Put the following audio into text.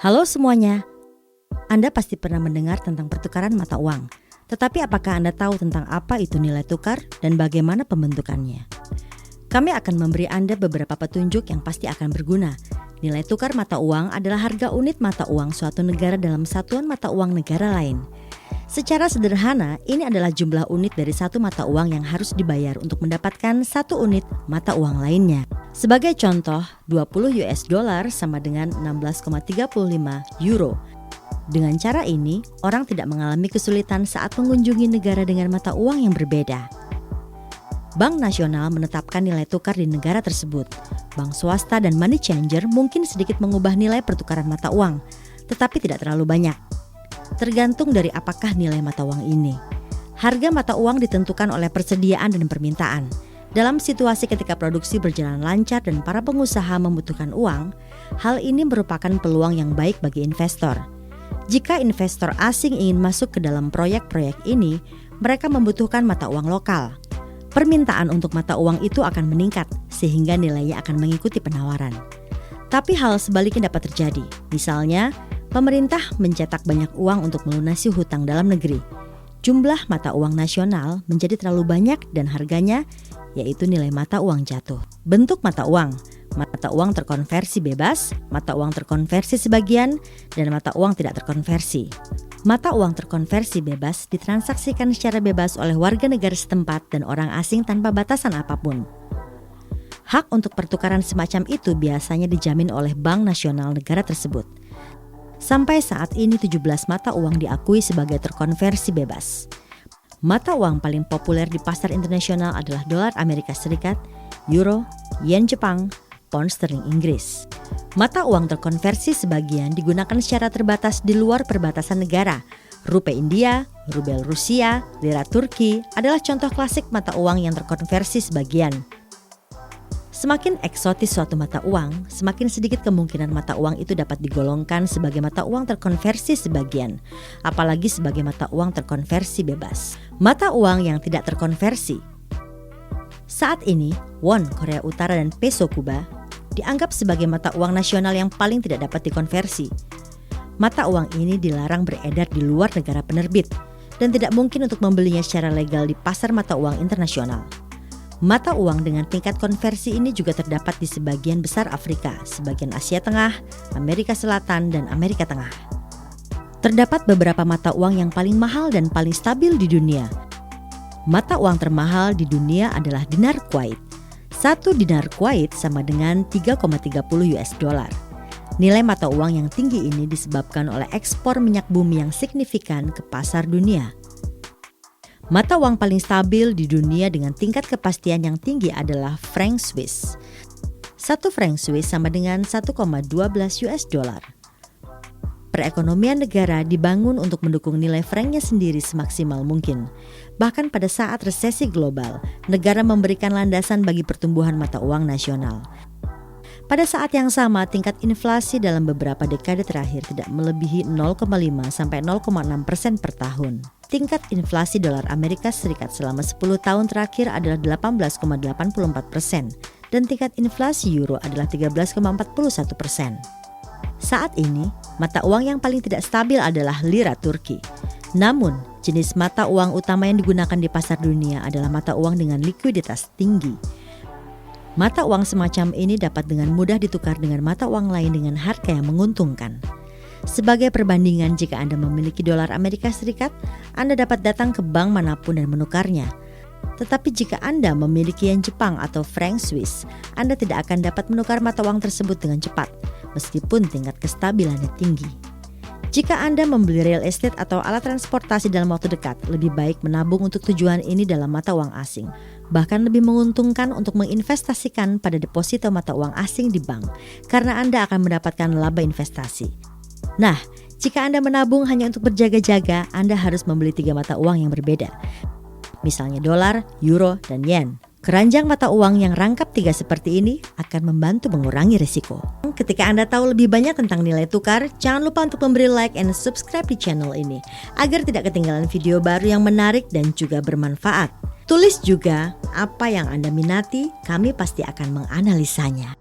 Halo semuanya, Anda pasti pernah mendengar tentang pertukaran mata uang. Tetapi apakah Anda tahu tentang apa itu nilai tukar dan bagaimana pembentukannya? Kami akan memberi Anda beberapa petunjuk yang pasti akan berguna. Nilai tukar mata uang adalah harga unit mata uang suatu negara dalam satuan mata uang negara lain. Secara sederhana, ini adalah jumlah unit dari satu mata uang yang harus dibayar untuk mendapatkan satu unit mata uang lainnya. Sebagai contoh, 20 US dollar sama dengan 16,35 euro. Dengan cara ini, orang tidak mengalami kesulitan saat mengunjungi negara dengan mata uang yang berbeda. Bank nasional menetapkan nilai tukar di negara tersebut. Bank swasta dan money changer mungkin sedikit mengubah nilai pertukaran mata uang, tetapi tidak terlalu banyak. Tergantung dari apakah nilai mata uang ini. Harga mata uang ditentukan oleh persediaan dan permintaan. Dalam situasi ketika produksi berjalan lancar dan para pengusaha membutuhkan uang, hal ini merupakan peluang yang baik bagi investor. Jika investor asing ingin masuk ke dalam proyek-proyek ini, mereka membutuhkan mata uang lokal. Permintaan untuk mata uang itu akan meningkat, sehingga nilainya akan mengikuti penawaran. Tapi hal sebaliknya dapat terjadi. Misalnya, pemerintah mencetak banyak uang untuk melunasi hutang dalam negeri. Jumlah mata uang nasional menjadi terlalu banyak dan harganya, yaitu nilai mata uang jatuh. Bentuk mata uang terkonversi bebas, mata uang terkonversi sebagian, dan mata uang tidak terkonversi. Mata uang terkonversi bebas ditransaksikan secara bebas oleh warga negara setempat dan orang asing tanpa batasan apapun. Hak untuk pertukaran semacam itu biasanya dijamin oleh bank nasional negara tersebut. Sampai saat ini 17 mata uang diakui sebagai terkonversi bebas. Mata uang paling populer di pasar internasional adalah dolar Amerika Serikat, euro, yen Jepang, pound sterling Inggris. Mata uang terkonversi sebagian digunakan secara terbatas di luar perbatasan negara. Rupiah India, rubel Rusia, lira Turki adalah contoh klasik mata uang yang terkonversi sebagian. Semakin eksotis suatu mata uang, semakin sedikit kemungkinan mata uang itu dapat digolongkan sebagai mata uang terkonversi sebagian, apalagi sebagai mata uang terkonversi bebas. Mata uang yang tidak terkonversi. Saat ini, won Korea Utara dan peso Kuba dianggap sebagai mata uang nasional yang paling tidak dapat dikonversi. Mata uang ini dilarang beredar di luar negara penerbit dan tidak mungkin untuk membelinya secara legal di pasar mata uang internasional. Mata uang dengan tingkat konversi ini juga terdapat di sebagian besar Afrika, sebagian Asia Tengah, Amerika Selatan, dan Amerika Tengah. Terdapat beberapa mata uang yang paling mahal dan paling stabil di dunia. Mata uang termahal di dunia adalah dinar Kuwait. 1 dinar Kuwait sama dengan 3,30 US dollar. Nilai mata uang yang tinggi ini disebabkan oleh ekspor minyak bumi yang signifikan ke pasar dunia. Mata uang paling stabil di dunia dengan tingkat kepastian yang tinggi adalah franc Swiss. 1 franc Swiss sama dengan 1,12 US dollar. Perekonomian negara dibangun untuk mendukung nilai franknya sendiri semaksimal mungkin. Bahkan pada saat resesi global, negara memberikan landasan bagi pertumbuhan mata uang nasional. Pada saat yang sama, tingkat inflasi dalam beberapa dekade terakhir tidak melebihi 0,5 sampai 0,6% per tahun. Tingkat inflasi dolar Amerika Serikat selama 10 tahun terakhir adalah 18,84% dan tingkat inflasi euro adalah 13,41%. Saat ini, mata uang yang paling tidak stabil adalah lira Turki. Namun, jenis mata uang utama yang digunakan di pasar dunia adalah mata uang dengan likuiditas tinggi. Mata uang semacam ini dapat dengan mudah ditukar dengan mata uang lain dengan harga yang menguntungkan. Sebagai perbandingan, jika Anda memiliki dolar Amerika Serikat, Anda dapat datang ke bank manapun dan menukarnya. Tetapi jika Anda memiliki yen Jepang atau franc Swiss, Anda tidak akan dapat menukar mata uang tersebut dengan cepat, meskipun tingkat kestabilannya tinggi. Jika Anda membeli real estate atau alat transportasi dalam waktu dekat, lebih baik menabung untuk tujuan ini dalam mata uang asing. Bahkan lebih menguntungkan untuk menginvestasikan pada deposito mata uang asing di bank, karena Anda akan mendapatkan laba investasi. Nah, jika Anda menabung hanya untuk berjaga-jaga, Anda harus membeli 3 mata uang yang berbeda. Misalnya dolar, euro, dan yen. Keranjang mata uang yang rangkap 3 seperti ini akan membantu mengurangi risiko. Ketika Anda tahu lebih banyak tentang nilai tukar, jangan lupa untuk memberi like and subscribe di channel ini agar tidak ketinggalan video baru yang menarik dan juga bermanfaat. Tulis juga apa yang Anda minati, kami pasti akan menganalisanya.